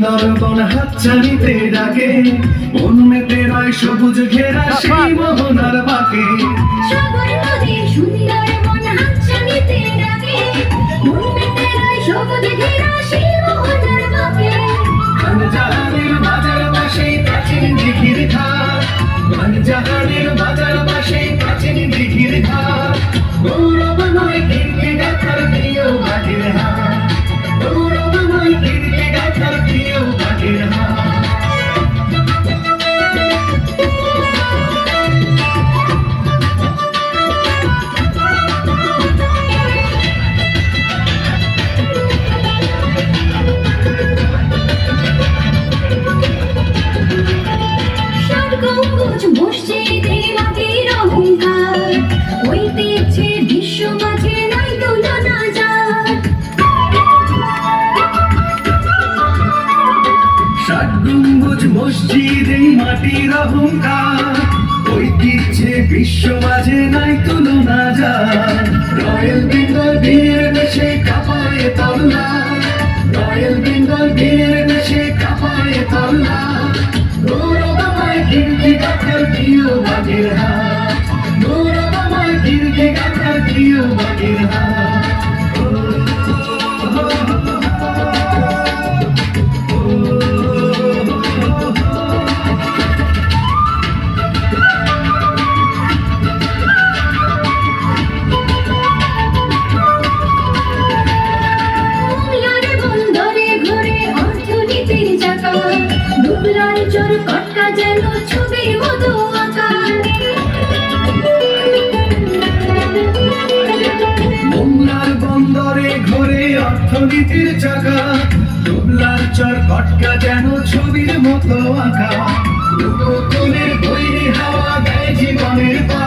সুন্দরবন হাতছানিতে ডাকে, মন মেতে রয় সবুজ ঘেরা সেই মোহনার বাঁকে। সাগর নদী সুন্দরবন হাতছানিতে ডাকে, মন মেতে রয় সবুজ ঘেরা সেই মোহনার বাঁকে। বানজাহানের বাজার পাশে প্রাচীন দিঘির ঘাট, বানজাহানের বাজার পাশে প্রাচীন দিঘির ঘাট। গৌরবময় কীর্তি গাথার প্রিয় বাগের হাট, গৌরবময় কীর্তি গাথার প্রিয় বাগের হাট। গম্বুজ মসজিদে মাটির অহংকার, ঐতিহ্যে বিশ্ব মাঝে নাই তুলনা যার। ষাট গম্বুজ মসজিদ এই মাটির অহংকার, ঐতিহ্যে বিশ্ব মাঝে নাই তুলনা যার। রয়্যাল বেঙ্গল বীর দেশে কাঁপায় তল্লা, রয়্যাল বেঙ্গল বীর দেশে কাঁপায় তল্লা। গৌরবময় কীর্তি গাথার প্রিয় বাগের হাট, গৌরবময় কীর্তি গাথার প্রিয় বাগের হাট। মোংলার বন্দরে ঘোরে অর্থনীতির চাকা, দুবলার চর কটকা যেন ছবির মতো আঁকা। মোংলার বন্দরে ঘোরে অর্থনীতির চাকা, ডুবলার চর কটকা যেন ছবির মতো আঁকা। উপকূলের বৈরী হাওয়া গায়ে জীবনের পা,